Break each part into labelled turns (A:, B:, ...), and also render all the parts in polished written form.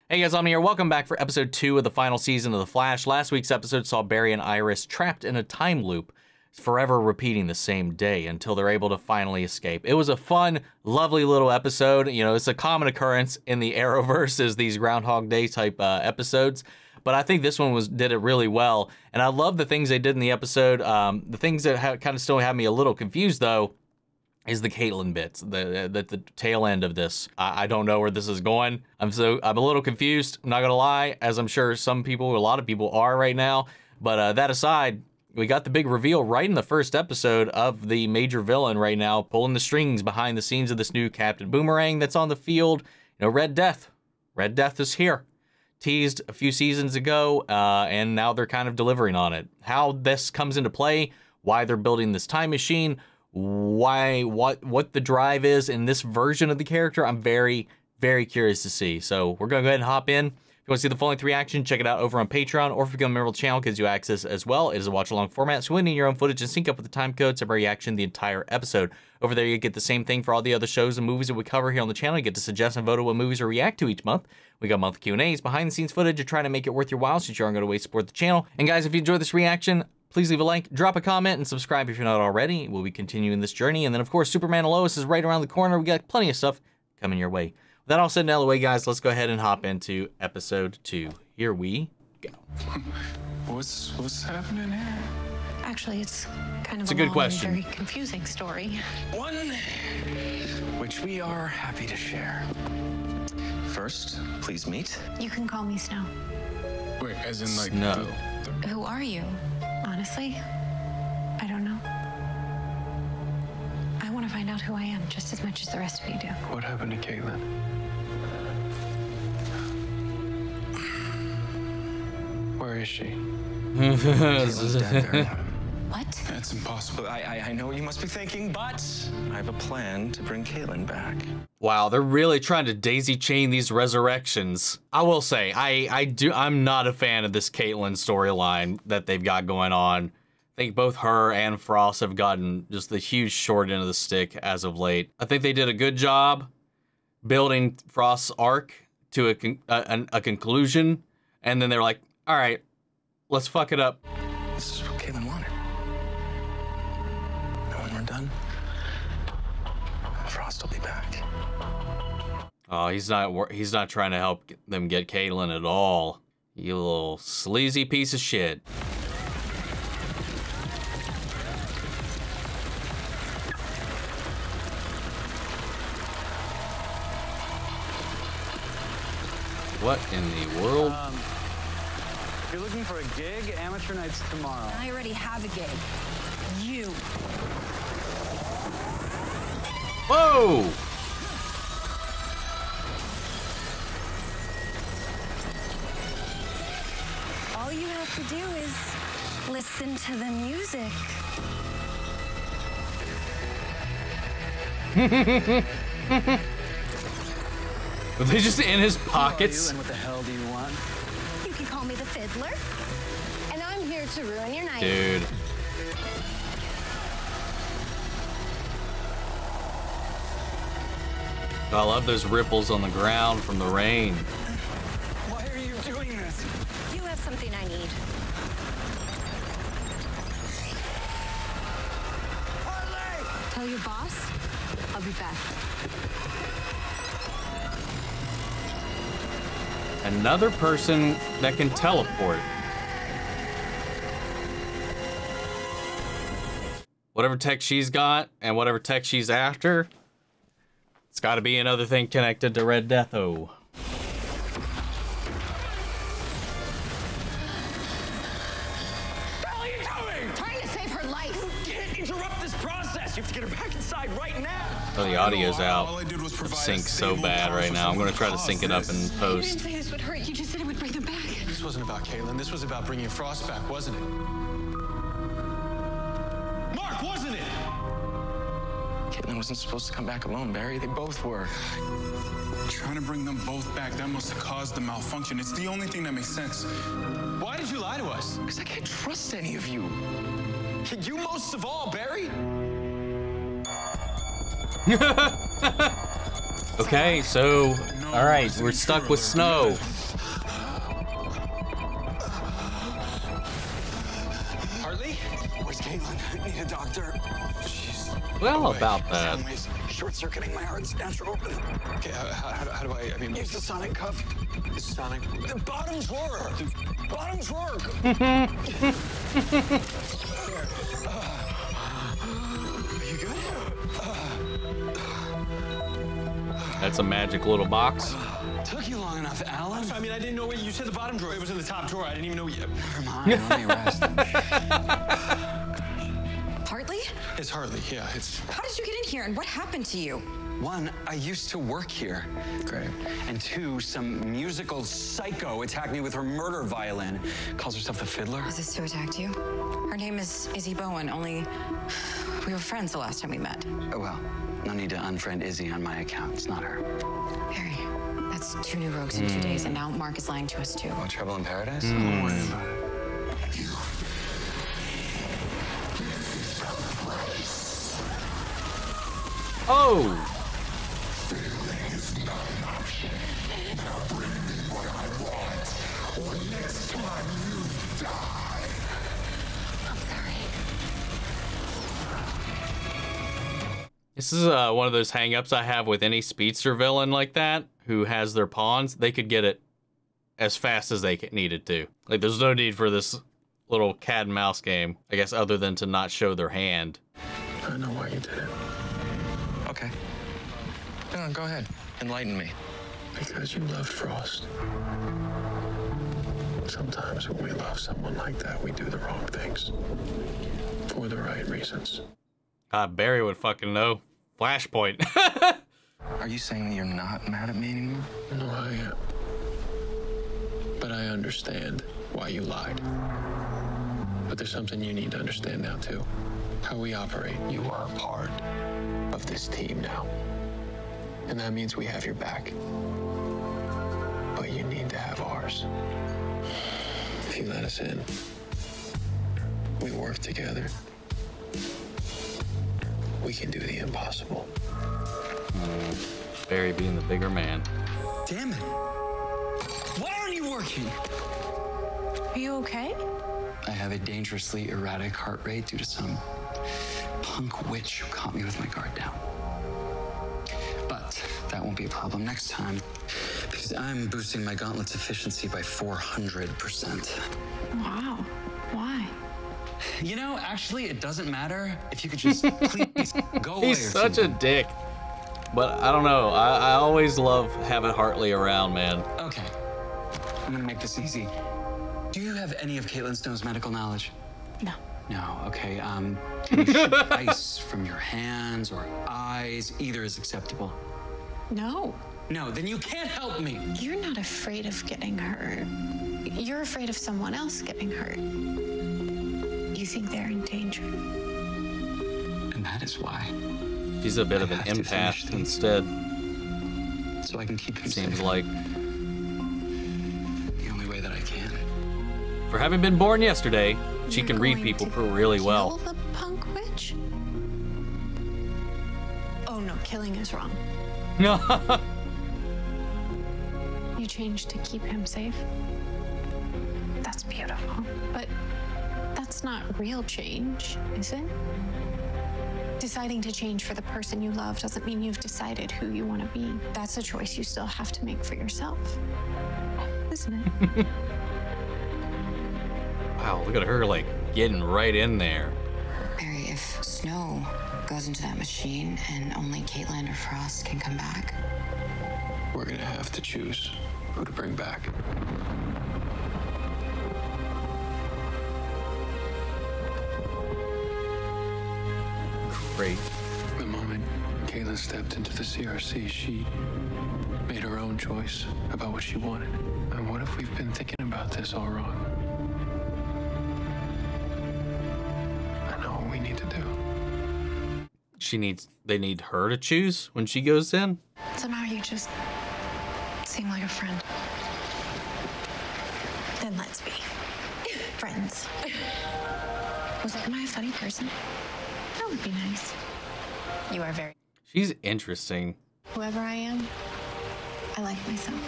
A: Hey guys, I'm here. Welcome back for episode 2 of the final season of The Flash. Last week's episode saw Barry and Iris trapped in a time loop, forever repeating the same day until they're able to finally escape. It was a fun, lovely little episode. You know, it's a common occurrence in the Arrowverse is these Groundhog Day type episodes. But I think this one did it really well. And I love the things they did in the episode. The things that kind of still have me a little confused though, is the Caitlyn bits, the tail end of this. I don't know where this is going. I'm a little confused, I'm not gonna lie, as I'm sure some people, a lot of people are right now. But that aside, we got the big reveal right in the first episode of the major villain right now, pulling the strings behind the scenes of this new Captain Boomerang that's on the field. You know, Red Death. Red Death is here. Teased a few seasons ago, and now they're kind of delivering on it. How this comes into play, why they're building this time machine, what the drive is in this version of the character, I'm very, very curious to see. So we're gonna go ahead and hop in. If you want to see the full length reaction, check it out over on Patreon, or if you become a member of the channel, gives you access as well. It is a watch along format, so when you need your own footage and sync up with the time code, separate reaction the entire episode. Over there you get the same thing for all the other shows and movies that we cover here on the channel. You get to suggest and vote on what movies to react to each month. We got monthly Q&As, behind the scenes footage, and trying to make it worth your while since you aren't gonna waste support the channel. And guys, if you enjoyed this reaction, please leave a like, drop a comment, and subscribe if you're not already. We'll be continuing this journey. And then, of course, Superman and Lois is right around the corner. We got plenty of stuff coming your way. With that all said and out of the way, guys, let's go ahead and hop into episode 2. Here we go.
B: What's happening here?
C: Actually, it's kind of
A: a good question.
C: Very confusing story.
B: One which we are happy to share. First, please meet.
C: You can call me Snow.
B: Wait, as in like
A: Snow.
C: Who are you? Honestly, I don't know. I want to find out who I am just as much as the rest of you do.
B: What happened to Caitlyn? Where is she? Caitlyn's dead, Barry.
C: What?
B: That's impossible. I know what you must be thinking, but I have a plan to bring Caitlyn back.
A: Wow, they're really trying to daisy chain these resurrections. I will say, I'm not a fan of this Caitlyn storyline that they've got going on. I think both her and Frost have gotten just the huge short end of the stick as of late. I think they did a good job building Frost's arc to a conclusion, and then they're like, all right, let's fuck it up.
B: This is what Caitlyn wanted. And when we're done, Frost will be back.
A: Oh, he's not trying to help them get Caitlyn at all. You little sleazy piece of shit. What in the world?
D: If you're looking for a gig, amateur night's tomorrow.
E: I already have a gig. You.
A: Whoa!
E: All you have to do is listen to the music.
A: Were they just in his
D: Who are
A: pockets?
D: you and what the hell do you want?
E: You can call me the Fiddler, and I'm here to ruin your night.
A: Dude. I love those ripples on the ground from the rain.
B: Why are you doing this?
E: You have something I need.
B: Hartley!
C: Tell your boss, I'll be back.
A: Another person that can teleport. Whatever tech she's got and whatever tech she's after, it's got to be another thing connected to Red Death-O.
B: What are you doing?
E: Trying to save her life.
B: You can't interrupt this process. You have to get her back inside right now.
A: Oh, the audio's out.
F: All I did was
A: It
F: provide
A: syncs
F: a
A: so
F: stable,
A: bad right now. I'm gonna try to sync it up in
C: You didn't
A: post.
C: say this would hurt. You just said it would bring them back.
F: This wasn't about Caitlyn. This was about bringing Frost back, wasn't it? Mark, wasn't it?
B: Caitlyn wasn't supposed to come back alone, Barry. They both were.
F: Trying to bring them both back, that must have caused the malfunction. It's the only thing that makes sense. Why did you lie to us?
B: Because I can't trust any of you. You most of all, Barry.
A: Okay, so All right, we're stuck with snow.
B: Hartley? Where's Caitlin? I need a doctor. She's...
A: Well, about that.
B: Short-circuiting my heart's natural. Okay, how do I mean... Use the sonic cuff. The sonic... The bottom drawer! The bottom drawer! Are you good?
A: That's a magic little box.
B: Took you long enough, Alan.
D: I mean, I didn't know what you said. The bottom drawer. It was in the top drawer. I didn't even know you.
B: Never mind. Let me rest.
C: Hartley?
B: It's Hartley, yeah. It's...
C: How did you get in here and what happened to you?
B: One, I used to work here. Great. And two, some musical psycho attacked me with her murder violin. Calls herself the Fiddler.
C: Is this who attacked you? Her name is Izzy Bowen, only we were friends the last time we met.
B: Oh, well, no need to unfriend Izzy on my account. It's not her.
C: Barry, that's 2 new rogues in 2 days, and now Mark is lying to us too.
B: Oh, Trouble in Paradise? Don't worry about it.
A: Oh! This is one of those hang-ups I have with any speedster villain like that who has their pawns. They could get it as fast as they needed to. Like, there's no need for this little cat and mouse game, I guess, other than to not show their hand.
B: I know why you did it. Okay. No, go ahead. Enlighten me. Because you loved Frost. Sometimes when we love someone like that, we do the wrong things. For the right reasons.
A: Barry would fucking know. Flashpoint.
B: Are you saying that you're not mad at me anymore? No, I am. But I understand why you lied. But there's something you need to understand now, too. How we operate. You are a part of this team now. And that means we have your back. But you need to have ours. If you let us in, we work together. We can do the impossible.
A: Barry being the bigger man.
B: Damn it! Why aren't you working?
C: Are you okay?
B: I have a dangerously erratic heart rate due to some punk witch who caught me with my guard down. But that won't be a problem next time because I'm boosting my gauntlet's efficiency by 400%.
C: Wow. Why?
B: You know, actually, it doesn't matter if you could just please go away.
A: He's such a dick. But I don't know. I always love having Hartley around, man.
B: Okay. I'm gonna make this easy. Do you have any of Caitlin Snow's medical knowledge?
C: No.
B: No, okay. Can you shoot ice from your hands or eyes? Either is acceptable.
C: No.
B: No, then you can't help me.
C: You're not afraid of getting hurt. You're afraid of someone else getting hurt. You think they're in danger.
B: And that is why.
A: She's a bit of an empath instead.
B: So I can keep him
A: Seems
B: safe.
A: like.
B: The only way that I can.
A: For having been born yesterday, she can read people really well.
C: Kill the punk witch? Oh no, killing is wrong. You changed to keep him safe. That's beautiful. But that's not real change, is it? Deciding to change for the person you love doesn't mean you've decided who you want to be. That's a choice you still have to make for yourself, isn't it?
A: Wow, look at her, like, getting right in there.
C: Barry, if Snow goes into that machine and only Caitlin or Frost can come back,
B: We're gonna have to choose who to bring back.
A: Great.
B: The moment Kayla stepped into the CRC, she made her own choice about what she wanted. And what if we've been thinking about this all wrong? I know what we need to do.
A: They need her to choose when she goes in?
C: somehow you just seem like a friend. Then let's be friends. Am I a funny person? That would be nice. You are very...
A: She's interesting.
C: Whoever I am, I like myself.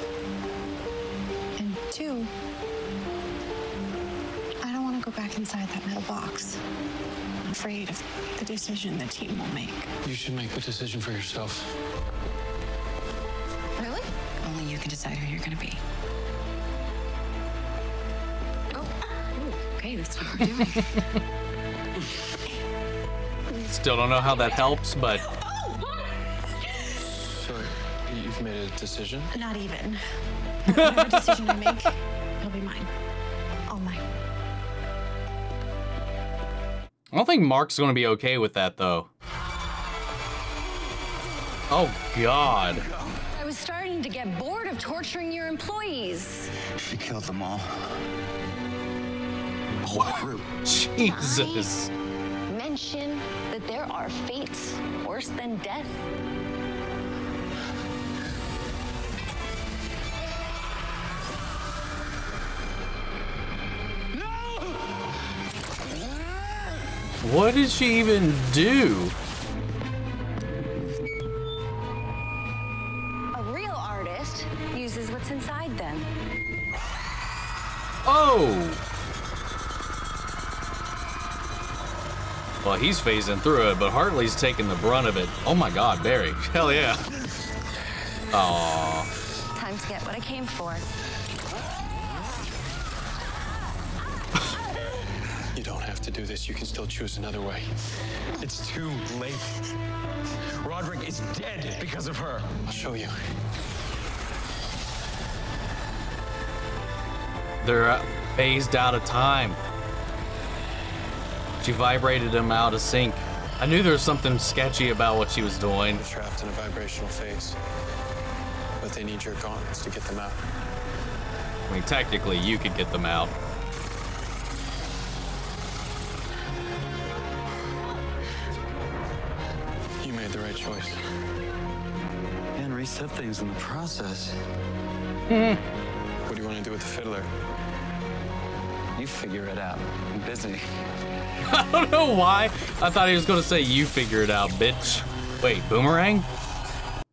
C: And 2, I don't want to go back inside that metal box. I'm afraid of the decision the team will make.
B: You should make the decision for yourself.
C: Really?
G: Only you can decide who you're gonna be.
C: Oh, okay, that's what we're doing.
A: Still don't know how that helps, but
B: So, you've made a decision?
C: Not even. Whatever decision I make, it'll be mine. All mine.
A: I don't think Mark's gonna be okay with that, though. Oh, God.
E: I was starting to get bored of torturing your employees.
H: She killed them all.
A: Jesus.
E: Mention that there are fates worse than death.
A: What did she even do?
E: A real artist uses what's inside them.
A: Oh! Well, he's phasing through it, but Hartley's taking the brunt of it. Oh my God, Barry. Hell yeah. Aww.
E: Time to get what I came for.
B: You don't have to do this. You can still choose another way.
I: It's too late. Roderick is dead because of her.
B: I'll show you.
A: They're phased out of time. She vibrated him out of sync. I knew there was something sketchy about what she was doing.
B: They're trapped in a vibrational phase. But they need your gauntlets to get them out.
A: I mean, technically, you could get them out.
B: You made the right choice.
H: And reset things in the process.
B: What do you want to do with the Fiddler?
H: You figure it out. I'm busy.
A: I don't know why. I thought he was going to say, you figure it out, bitch. Wait, Boomerang?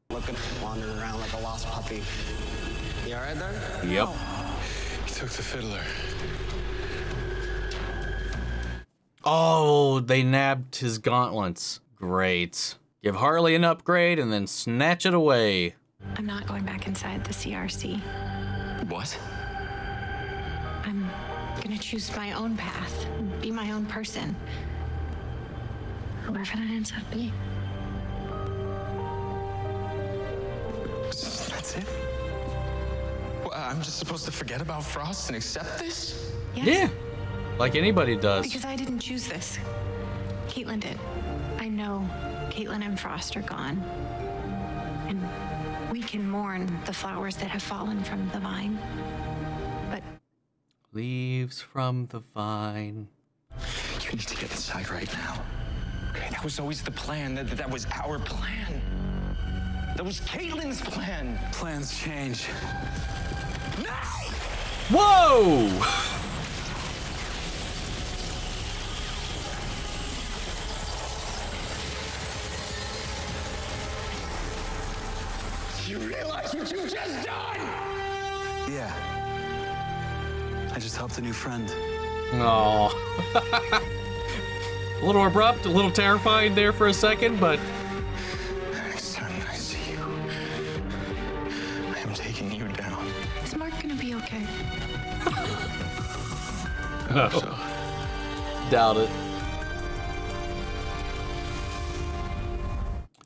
J: Looking, wandering around like a lost puppy. You all right there?
A: Yep.
B: He took the Fiddler.
A: Oh, they nabbed his gauntlets. Great. Give Hartley an upgrade and then snatch it away.
C: I'm not going back inside the CRC.
H: What?
C: I'm gonna choose my own path, be my own person. Whoever that ends up being.
H: That's it? Well, I'm just supposed to forget about Frost and accept this?
C: Yes.
A: Yeah, like anybody does.
C: Because I didn't choose this. Caitlin did. I know Caitlin and Frost are gone. And we can mourn the flowers that have fallen from the vine. But
A: Leaves from the vine.
H: You need to get inside right now. Okay, that was always the plan. That was our plan. That was Caitlin's plan. Plans change. No!
A: Whoa!
H: You realize what you just done? Yeah. I just helped a new friend.
A: Aw. A little abrupt, a little terrifying there for a second, but
H: Next time I see you, I am taking you down.
C: is Mark gonna be okay?
A: no. Doubt it.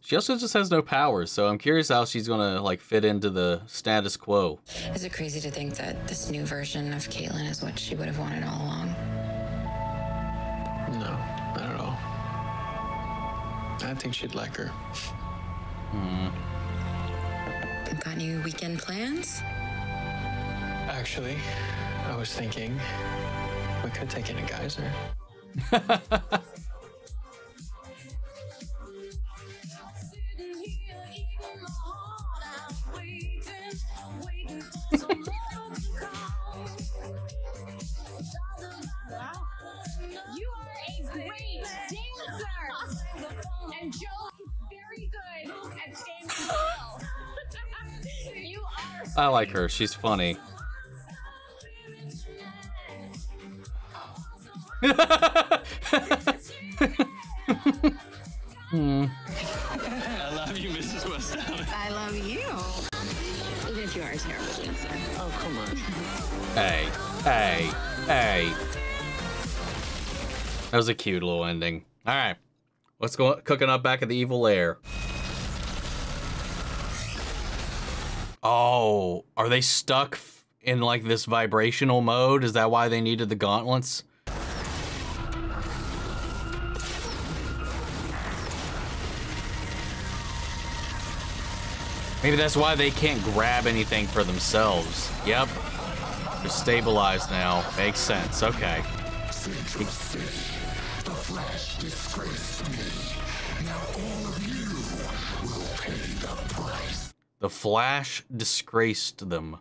A: She also just has no powers, so I'm curious how she's gonna like fit into the status quo.
G: Is it crazy to think that this new version of Caitlin is what she would have wanted all along?
B: No, not at all. I think she'd like her.
G: Got any weekend plans?
B: Actually, I was thinking we could take in a geyser.
K: You are a great dancer, and Joe is very good at standing still. You are
A: I like her. She's funny.
I: I love you, Mrs. Westown.
G: I love you. Even if you are a terrible dancer.
B: Oh, come on.
A: Hey. That was a cute little ending. All right. What's cooking up back at the evil lair? Oh, are they stuck in like this vibrational mode? Is that why they needed the gauntlets? Maybe that's why they can't grab anything for themselves. Yep. They're stabilized now. Makes sense. Okay.
L: The Flash disgraced me. Now all of you will pay the price.
A: The Flash disgraced them.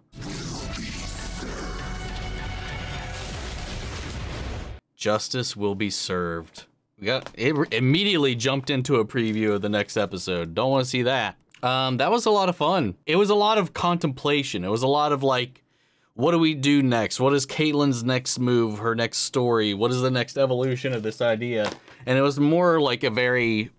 A: Justice will be served. We got it immediately jumped into a preview of the next episode. Don't want to see that. That was a lot of fun. It was a lot of contemplation. It was a lot of like, what do we do next? What is Caitlyn's next move, her next story? What is the next evolution of this idea? And it was more like a very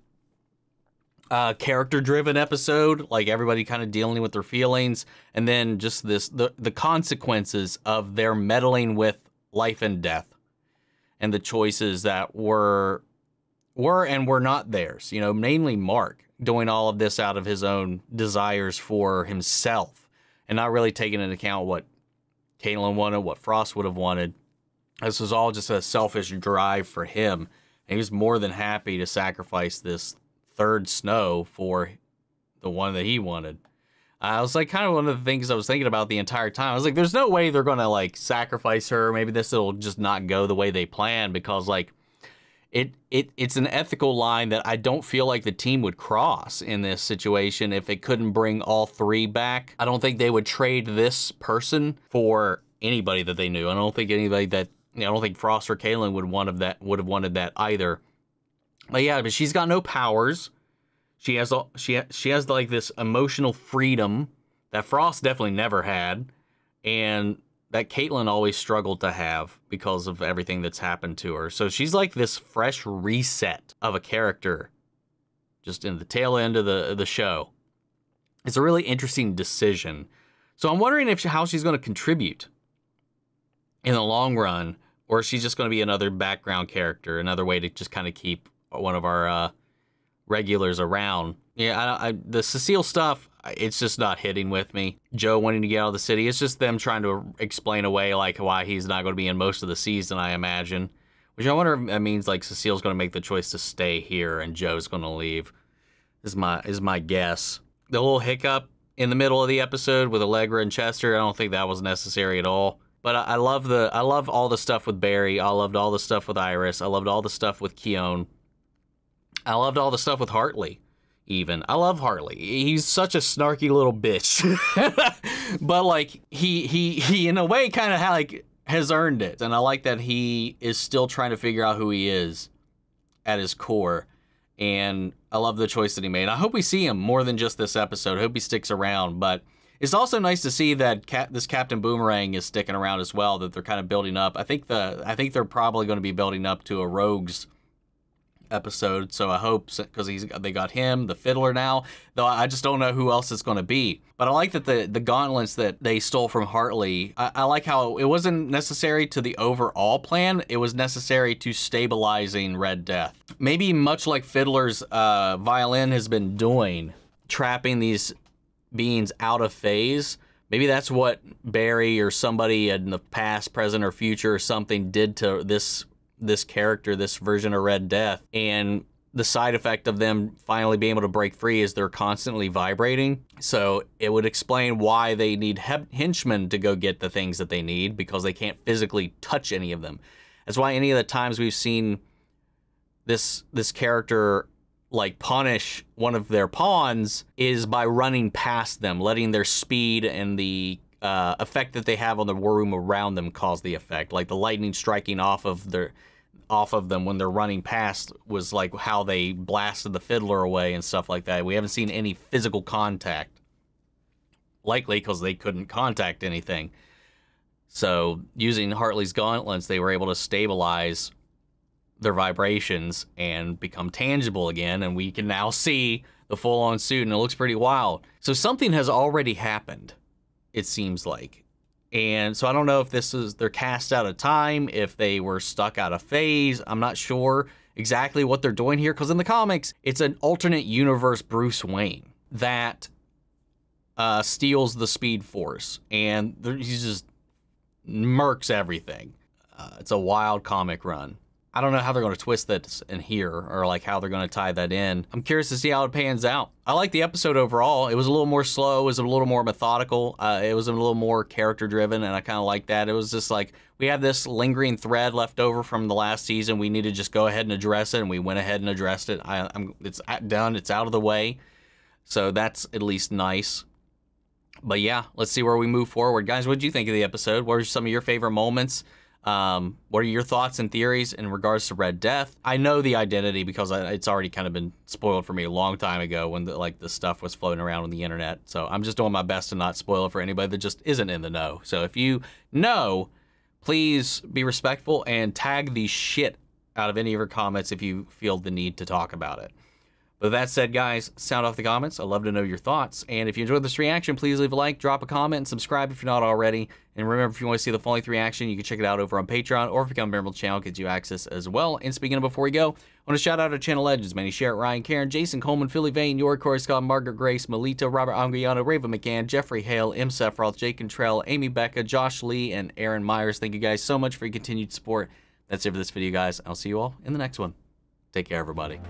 A: character-driven episode, like everybody kind of dealing with their feelings, and then just the consequences of their meddling with life and death, and the choices that were and were not theirs. You know, mainly Mark doing all of this out of his own desires for himself, and not really taking into account what Caitlyn wanted, what Frost would have wanted. This was all just a selfish drive for him, and he was more than happy to sacrifice this third Snow for the one that he wanted. I was like, kind of one of the things I was thinking about the entire time. I was like, there's no way they're gonna like sacrifice her. Maybe this will just not go the way they planned, because like it's an ethical line that I don't feel like the team would cross in this situation if it couldn't bring all three back. I don't think they would trade this person for anybody that they knew. I don't think anybody that, I don't think Frost or Caitlyn would have wanted that either. But yeah, but she's got no powers. She has like this emotional freedom that Frost definitely never had, and that Caitlyn always struggled to have because of everything that's happened to her. So she's like this fresh reset of a character just in the tail end of the show. It's a really interesting decision. So I'm wondering how she's going to contribute in the long run, or is she just going to be another background character, another way to just kind of keep one of our regulars around. Yeah, the Cecile stuff, it's just not hitting with me. Joe wanting to get out of the city, it's just them trying to explain away like why he's not going to be in most of the season, I imagine. Which I wonder if that means like Cecile's going to make the choice to stay here and Joe's going to leave. Is my guess. The little hiccup in the middle of the episode with Allegra and Chester, I don't think that was necessary at all. But I love all the stuff with Barry. I loved all the stuff with Iris. I loved all the stuff with Keown. I loved all the stuff with Hartley. Even I love Hartley. He's such a snarky little bitch, but like he in a way kind of like has earned it, and I like that he is still trying to figure out who he is at his core. And I love the choice that he made. I hope we see him more than just this episode. I hope he sticks around, but it's also nice to see that this Captain Boomerang is sticking around as well. That they're kind of building up. I think they're probably going to be building up to a Rogues episode, so I hope, because they got him, the Fiddler now, though I just don't know who else it's going to be. But I like that the gauntlets that they stole from Hartley, I like how it wasn't necessary to the overall plan, it was necessary to stabilizing Red Death. Maybe much like Fiddler's violin has been doing, trapping these beings out of phase. Maybe that's what Barry or somebody in the past, present, or future or something did to this character, this version of Red Death, and the side effect of them finally being able to break free is they're constantly vibrating. So it would explain why they need henchmen to go get the things that they need, because they can't physically touch any of them. That's why any of the times we've seen this character like punish one of their pawns is by running past them, letting their speed and the effect that they have on the room around them cause the effect. Like the lightning striking off of them when they're running past was like how they blasted the Fiddler away and stuff like that. We haven't seen any physical contact likely because they couldn't contact anything. So using Hartley's gauntlets, they were able to stabilize their vibrations and become tangible again, and we can now see the full-on suit, and it looks pretty wild. So something has already happened, it seems like. And so I don't know if this is they're cast out of time, if they were stuck out of phase. I'm not sure exactly what they're doing here, because in the comics, it's an alternate universe Bruce Wayne that steals the Speed Force, and he just murks everything. It's a wild comic run. I don't know how they're going to twist this in here, or like how they're going to tie that in. I'm curious to see how it pans out. I like the episode overall. It was a little more slow. It was a little more methodical. It was a little more character driven, and I kind of like that. It was just like, we have this lingering thread left over from the last season. We need to just go ahead and address it, and we went ahead and addressed it. It's done. It's out of the way. So that's at least nice. But yeah, let's see where we move forward. Guys, what did you think of the episode? What are some of your favorite moments? What are your thoughts and theories in regards to Red Death? I know the identity because it's already kind of been spoiled for me a long time ago when the stuff was floating around on the internet. So I'm just doing my best to not spoil it for anybody that just isn't in the know. So if you know, please be respectful and tag the shit out of any of your comments if you feel the need to talk about it. With that said, guys, sound off the comments. I'd love to know your thoughts. And if you enjoyed this reaction, please leave a like, drop a comment, and subscribe if you're not already. And remember, if you want to see the full-length reaction, you can check it out over on Patreon, or if you become a member of the channel, it gets you access as well. And speaking of before we go, I want to shout out our channel legends, Manny Sherritt, Ryan, Karen, Jason Coleman, Philly Vane, York, Corey Scott, Margaret Grace, Melita, Robert Anguiano, Raven McCann, Jeffrey Hale, M. Sephiroth, Jake Cantrell, Amy Becca, Josh Lee, and Aaron Myers. Thank you guys so much for your continued support. That's it for this video, guys. I'll see you all in the next one. Take care, everybody.